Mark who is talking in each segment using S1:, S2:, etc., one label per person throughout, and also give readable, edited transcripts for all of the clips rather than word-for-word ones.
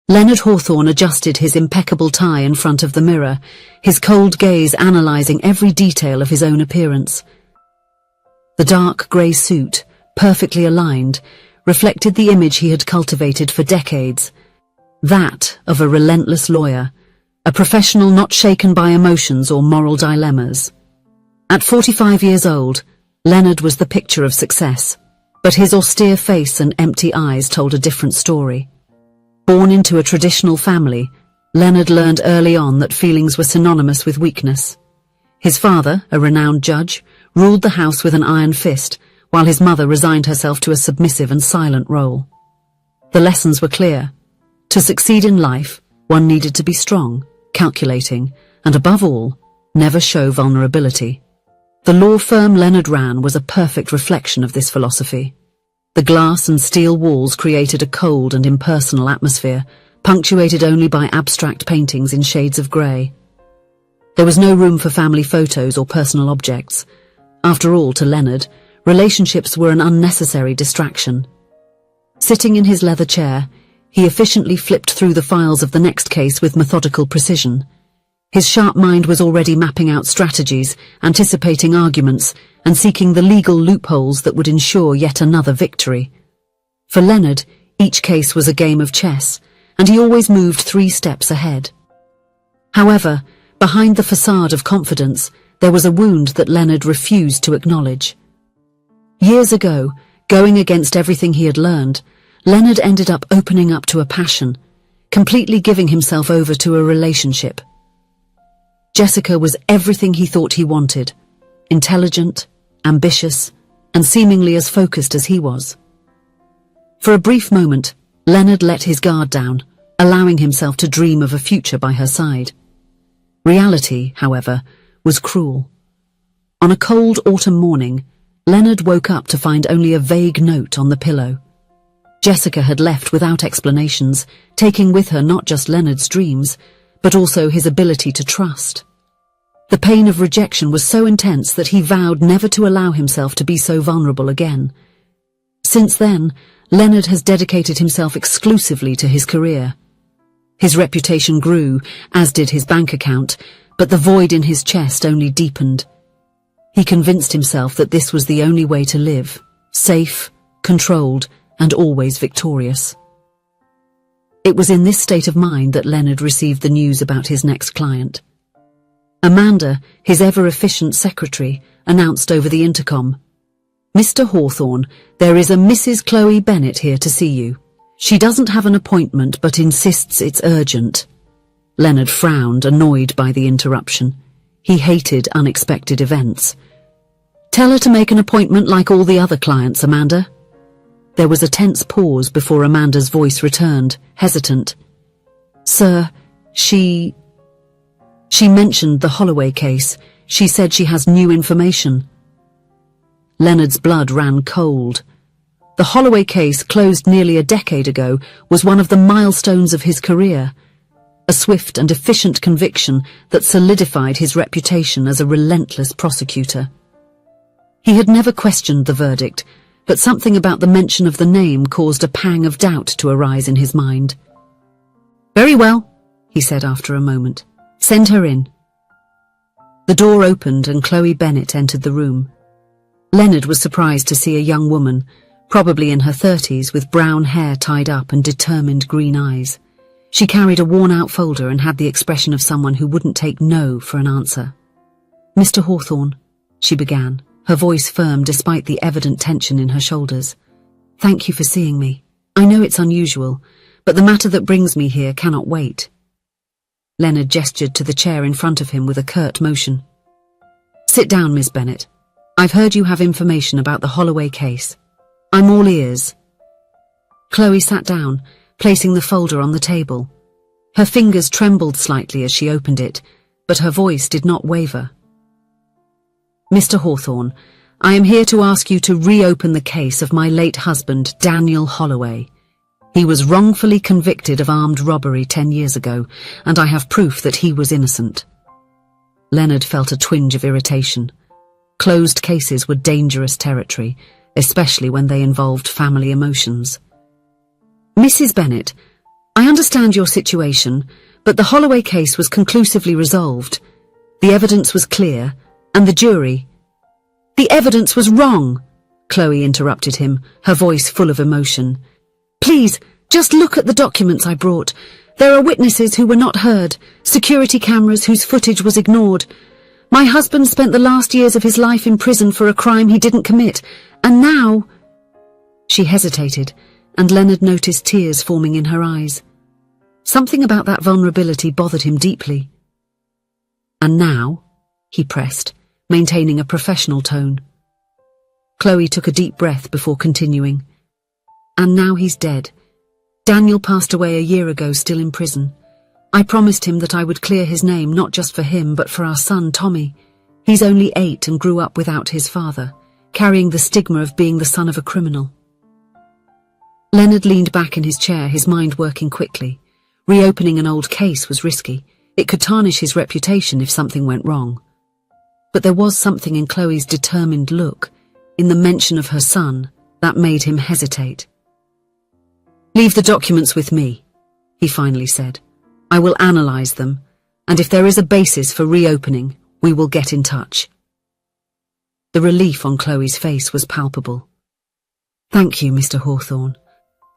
S1: Leonard Hawthorne adjusted his impeccable tie in front of the mirror, his cold gaze analyzing every detail of his own appearance. The dark grey suit, perfectly aligned, reflected the image he had cultivated for decades, that of a relentless lawyer, a professional not shaken by emotions or moral dilemmas. At 45 years old, Leonard was the picture of success, but his austere face and empty eyes told a different story. Born into a traditional family, Leonard learned early on that feelings were synonymous with weakness. His father, a renowned judge, ruled the house with an iron fist, while his mother resigned herself to a submissive and silent role. The lessons were clear. To succeed in life, one needed to be strong, calculating, and above all, never show vulnerability. The law firm Leonard ran was a perfect reflection of this philosophy. The glass and steel walls created a cold and impersonal atmosphere, punctuated only by abstract paintings in shades of grey. There was no room for family photos or personal objects. After all, to Leonard, relationships were an unnecessary distraction. Sitting in his leather chair, he efficiently flipped through the files of the next case with methodical precision. His sharp mind was already mapping out strategies, anticipating arguments, and seeking the legal loopholes that would ensure yet another victory. For Leonard, each case was a game of chess, and he always moved 3 steps ahead. However, behind the facade of confidence, there was a wound that Leonard refused to acknowledge. Years ago, going against everything he had learned, Leonard ended up opening up to a passion, completely giving himself over to a relationship. Jessica was everything he thought he wanted, intelligent, ambitious, and seemingly as focused as he was. For a brief moment, Leonard let his guard down, allowing himself to dream of a future by her side. Reality, however, was cruel. On a cold autumn morning, Leonard woke up to find only a vague note on the pillow. Jessica had left without explanations, taking with her not just Leonard's dreams, but also his ability to trust. The pain of rejection was so intense that he vowed never to allow himself to be so vulnerable again. Since then, Leonard has dedicated himself exclusively to his career. His reputation grew, as did his bank account, but the void in his chest only deepened. He convinced himself that this was the only way to live, safe, controlled, and always victorious. It was in this state of mind that Leonard received the news about his next client. Amanda, his ever-efficient secretary, announced over the intercom, "Mr. Hawthorne, there is a Mrs. Chloe Bennett here to see you. She doesn't have an appointment but insists it's urgent." Leonard frowned, annoyed by the interruption. He hated unexpected events. "Tell her to make an appointment like all the other clients, Amanda." There was a tense pause before Amanda's voice returned, hesitant. "Sir, she mentioned the Holloway case. She said she has new information." Leonard's blood ran cold. The Holloway case, closed nearly a decade ago, was one of the milestones of his career. A swift and efficient conviction that solidified his reputation as a relentless prosecutor. He had never questioned the verdict, but something about the mention of the name caused a pang of doubt to arise in his mind. "Very well," he said after a moment. "Send her in." The door opened and Chloe Bennett entered the room. Leonard was surprised to see a young woman, probably in her 30s, with brown hair tied up and determined green eyes. She carried a worn-out folder and had the expression of someone who wouldn't take no for an answer. "Mr. Hawthorne," she began, her voice firm despite the evident tension in her shoulders. "Thank you for seeing me. I know it's unusual, but the matter that brings me here cannot wait." Leonard gestured to the chair in front of him with a curt motion. "Sit down, Miss Bennett. I've heard you have information about the Holloway case. I'm all ears." Chloe sat down, placing the folder on the table. Her fingers trembled slightly as she opened it, but her voice did not waver. "Mr. Hawthorne, I am here to ask you to reopen the case of my late husband, Daniel Holloway. He was wrongfully convicted of armed robbery 10 years ago, and I have proof that he was innocent." Leonard felt a twinge of irritation. Closed cases were dangerous territory, especially when they involved family emotions. "Mrs. Bennett, I understand your situation, but the Holloway case was conclusively resolved. The evidence was clear, and the jury— The evidence was wrong, Chloe interrupted him, her voice full of emotion. Please, just look at the documents I brought. There are witnesses who were not heard, security cameras whose footage was ignored. My husband spent the last years of his life in prison for a crime he didn't commit, and now— She hesitated, and Leonard noticed tears forming in her eyes. Something about that vulnerability bothered him deeply. And now, he pressed, maintaining a professional tone. Chloe took a deep breath before continuing. And now he's dead. Daniel passed away a year ago, still in prison. I promised him that I would clear his name, not just for him, but for our son, Tommy. He's only 8 and grew up without his father, carrying the stigma of being the son of a criminal. Leonard leaned back in his chair, his mind working quickly. Reopening an old case was risky. It could tarnish his reputation if something went wrong. But there was something in Chloe's determined look, in the mention of her son, that made him hesitate. Leave the documents with me, he finally said. I will analyze them, and if there is a basis for reopening, we will get in touch. The relief on Chloe's face was palpable. Thank you, Mr. Hawthorne.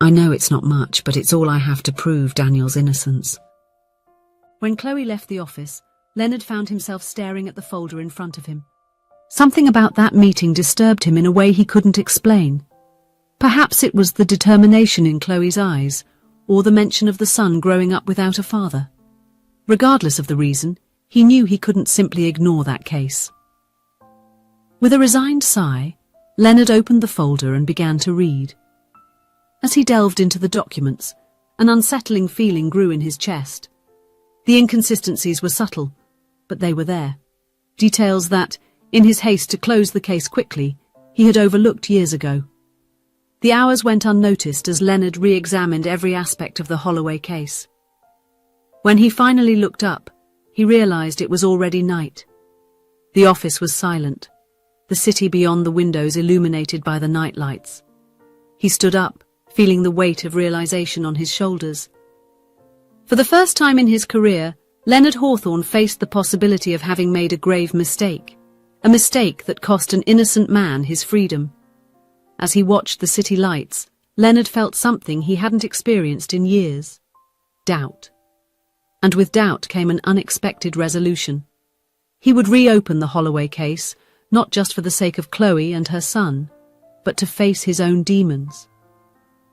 S1: I know it's not much, but it's all I have to prove Daniel's innocence. When Chloe left the office, Leonard found himself staring at the folder in front of him. Something about that meeting disturbed him in a way he couldn't explain. Perhaps it was the determination in Chloe's eyes, or the mention of the son growing up without a father. Regardless of the reason, he knew he couldn't simply ignore that case. With a resigned sigh, Leonard opened the folder and began to read. As he delved into the documents, an unsettling feeling grew in his chest. The inconsistencies were subtle, but they were there. Details that, in his haste to close the case quickly, he had overlooked years ago. The hours went unnoticed as Leonard re-examined every aspect of the Holloway case. When he finally looked up, he realized it was already night. The office was silent, the city beyond the windows illuminated by the night lights. He stood up, feeling the weight of realization on his shoulders. For the first time in his career, Leonard Hawthorne faced the possibility of having made a grave mistake, a mistake that cost an innocent man his freedom. As he watched the city lights, Leonard felt something he hadn't experienced in years: doubt. And with doubt came an unexpected resolution. He would reopen the Holloway case, not just for the sake of Chloe and her son, but to face his own demons.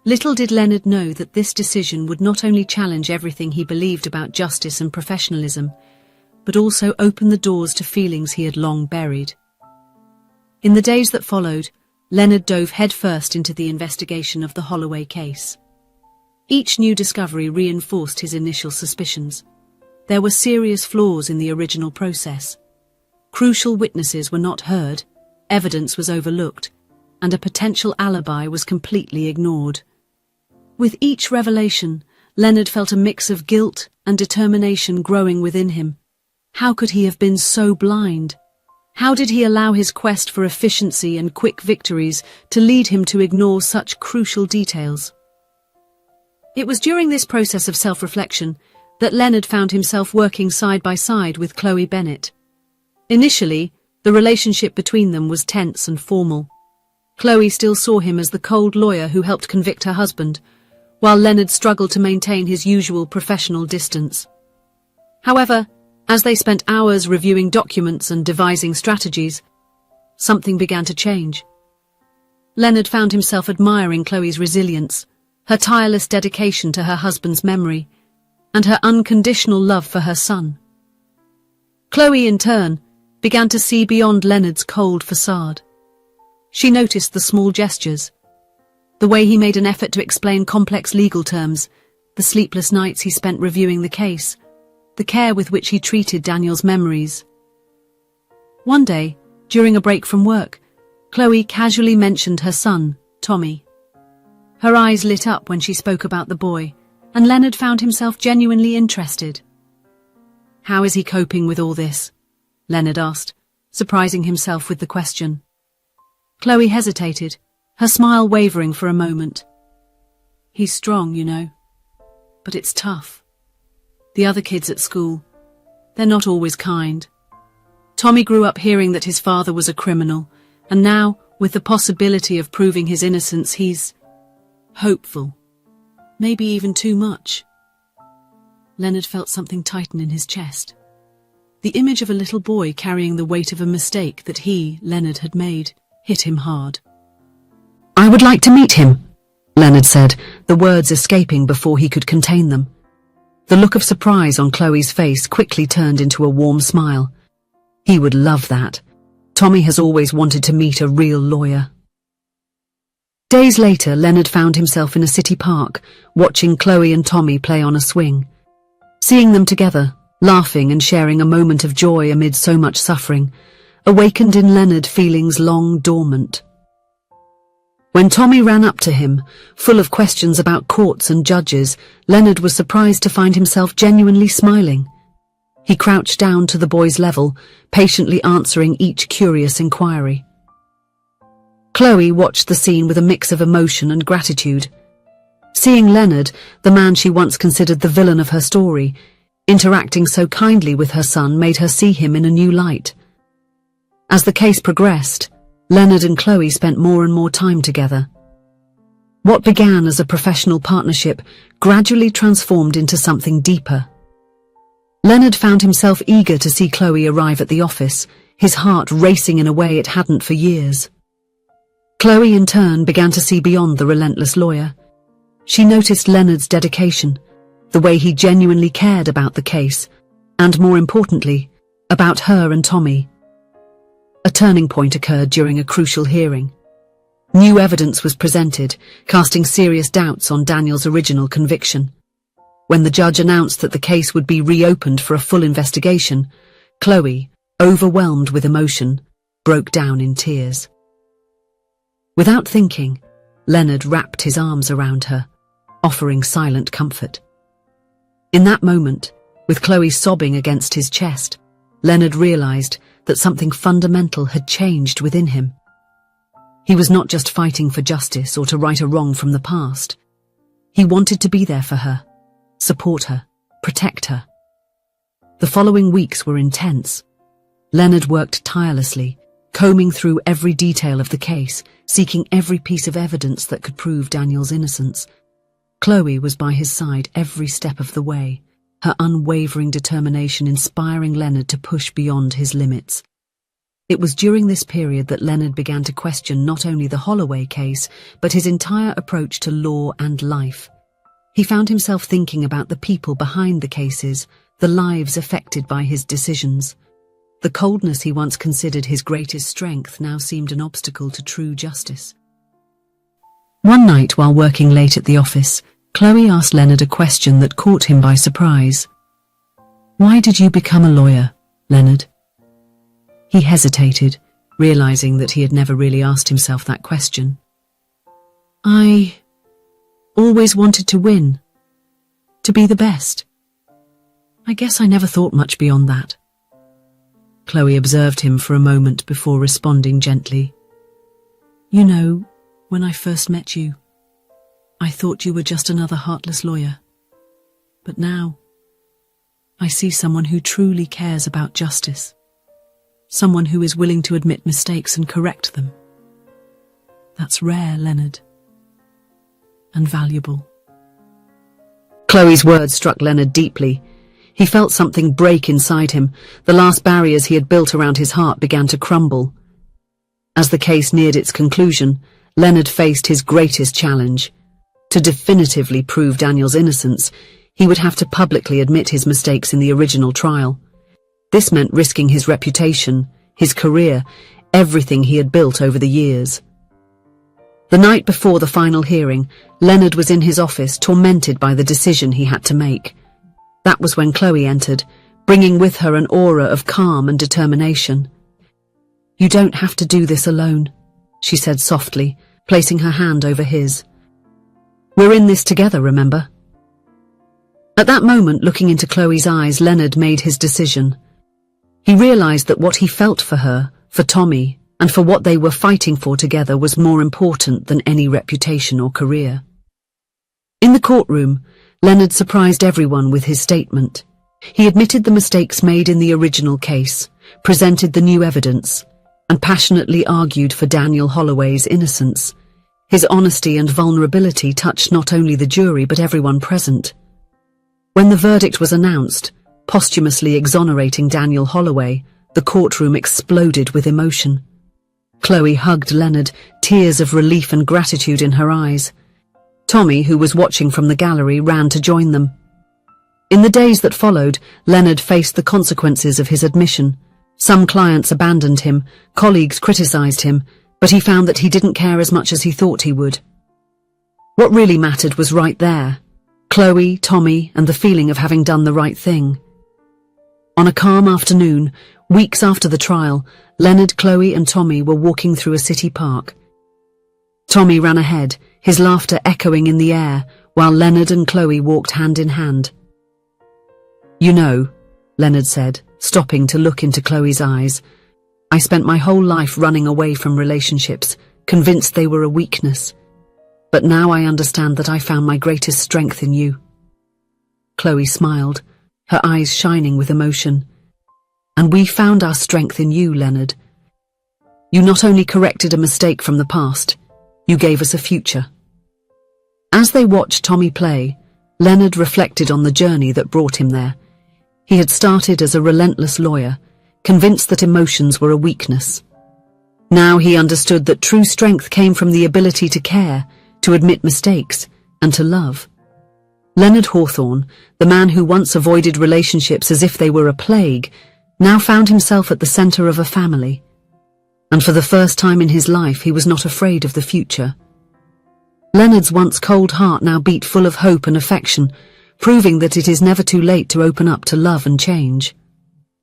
S1: Little did Leonard know that this decision would not only challenge everything he believed about justice and professionalism, but also open the doors to feelings he had long buried. In the days that followed, Leonard dove headfirst into the investigation of the Holloway case. Each new discovery reinforced his initial suspicions. There were serious flaws in the original process. Crucial witnesses were not heard, evidence was overlooked, and a potential alibi was completely ignored. With each revelation, Leonard felt a mix of guilt and determination growing within him. How could he have been so blind? How did he allow his quest for efficiency and quick victories to lead him to ignore such crucial details? It was during this process of self-reflection that Leonard found himself working side by side with Chloe Bennett. Initially, the relationship between them was tense and formal. Chloe still saw him as the cold lawyer who helped convict her husband, while Leonard struggled to maintain his usual professional distance. However, as they spent hours reviewing documents and devising strategies, something began to change. Leonard found himself admiring Chloe's resilience, her tireless dedication to her husband's memory, and her unconditional love for her son. Chloe, in turn, began to see beyond Leonard's cold facade. She noticed the small gestures, the way he made an effort to explain complex legal terms, the sleepless nights he spent reviewing the case, the care with which he treated Daniel's memories. One day, during a break from work, Chloe casually mentioned her son, Tommy. Her eyes lit up when she spoke about the boy, and Leonard found himself genuinely interested. "How is he coping with all this?" Leonard asked, surprising himself with the question. Chloe hesitated, her smile wavering for a moment. "He's strong, you know.
S2: but it's tough. The other kids at school, they're not always kind. Tommy grew up hearing that his father was a criminal, and now, with the possibility of proving his innocence, he's hopeful. Maybe even too much. Leonard felt something tighten in his chest. The image of a little boy carrying the weight of a mistake that he, Leonard, had made, hit him hard.
S1: "I would like to meet him," Leonard said, the words escaping before he could contain them. The look of surprise on Chloe's face quickly turned into a warm smile. He would love that. Tommy has always wanted to meet a real lawyer. Days later, Leonard found himself in a city park, watching Chloe and Tommy play on a swing. Seeing them together, laughing and sharing a moment of joy amid so much suffering, awakened in Leonard feelings long dormant. When Tommy ran up to him, full of questions about courts and judges, Leonard was surprised to find himself genuinely smiling. He crouched down to the boy's level, patiently answering each curious inquiry. Chloe watched the scene with a mix of emotion and gratitude. Seeing Leonard, the man she once considered the villain of her story, interacting so kindly with her son made her see him in a new light. As the case progressed, Leonard and Chloe spent more and more time together. What began as a professional partnership gradually transformed into something deeper. Leonard found himself eager to see Chloe arrive at the office, his heart racing in a way it hadn't for years. Chloe, in turn, began to see beyond the relentless lawyer. She noticed Leonard's dedication, the way he genuinely cared about the case, and more importantly, about her and Tommy. A turning point occurred during a crucial hearing. New evidence was presented, casting serious doubts on Daniel's original conviction. When the judge announced that the case would be reopened for a full investigation, Chloe, overwhelmed with emotion, broke down in tears. Without thinking, Leonard wrapped his arms around her, offering silent comfort. In that moment, with Chloe sobbing against his chest, Leonard realized that something fundamental had changed within him. He was not just fighting for justice or to right a wrong from the past. He wanted to be there for her, support her, protect her. The following weeks were intense. Leonard worked tirelessly, combing through every detail of the case, seeking every piece of evidence that could prove Daniel's innocence. Chloe was by his side every step of the way, her unwavering determination inspiring Leonard to push beyond his limits. It was during this period that Leonard began to question not only the Holloway case, but his entire approach to law and life. He found himself thinking about the people behind the cases, the lives affected by his decisions. The coldness he once considered his greatest strength now seemed an obstacle to true justice. One night, while working late at the office, Chloe asked Leonard a question that caught him by surprise. "Why did you become a lawyer, Leonard?" He hesitated, realizing that he had never really asked himself that question. "I always wanted to win, to be the best. I guess I never thought much beyond that." Chloe observed him for a moment before responding gently. "You know, when I first met you, I thought you were just another heartless lawyer. But now, I see someone who truly cares about justice. Someone who is willing to admit mistakes and correct them. That's rare, Leonard. And valuable." Chloe's words struck Leonard deeply. He felt something break inside him. The last barriers he had built around his heart began to crumble. As the case neared its conclusion, Leonard faced his greatest challenge. To definitively prove Daniel's innocence, he would have to publicly admit his mistakes in the original trial. This meant risking his reputation, his career, everything he had built over the years. The night before the final hearing, Leonard was in his office, tormented by the decision he had to make. That was when Chloe entered, bringing with her an aura of calm and determination. "You don't have to do this alone," she said softly, placing her hand over his. "We're in this together, remember?" At that moment, looking into Chloe's eyes, Leonard made his decision. He realized that what he felt for her, for Tommy, and for what they were fighting for together was more important than any reputation or career. In the courtroom, Leonard surprised everyone with his statement. He admitted the mistakes made in the original case, presented the new evidence, and passionately argued for Daniel Holloway's innocence. His honesty and vulnerability touched not only the jury but everyone present. When the verdict was announced, posthumously exonerating Daniel Holloway, the courtroom exploded with emotion. Chloe hugged Leonard, tears of relief and gratitude in her eyes. Tommy, who was watching from the gallery, ran to join them. In the days that followed, Leonard faced the consequences of his admission. Some clients abandoned him, colleagues criticized him, but he found that he didn't care as much as he thought he would. What really mattered was right there: Chloe, Tommy, and the feeling of having done the right thing. On a calm afternoon, weeks after the trial, Leonard, Chloe, and Tommy were walking through a city park. Tommy ran ahead, his laughter echoing in the air, while Leonard and Chloe walked hand in hand. "You know," Leonard said, stopping to look into Chloe's eyes, "I spent my whole life running away from relationships, convinced they were a weakness. But now I understand that I found my greatest strength in you." Chloe smiled, her eyes shining with emotion. "And we found our strength in you, Leonard. You not only corrected a mistake from the past, you gave us a future." As they watched Tommy play, Leonard reflected on the journey that brought him there. He had started as a relentless lawyer, convinced that emotions were a weakness. Now he understood that true strength came from the ability to care, to admit mistakes, and to love. Leonard Hawthorne, the man who once avoided relationships as if they were a plague, now found himself at the center of a family. And for the first time in his life, he was not afraid of the future. Leonard's once cold heart now beat full of hope and affection, proving that it is never too late to open up to love and change.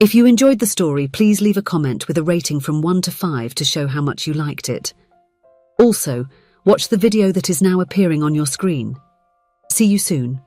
S1: If you enjoyed the story, please leave a comment with a rating from 1 to 5 to show how much you liked it. Also, watch the video that is now appearing on your screen. See you soon.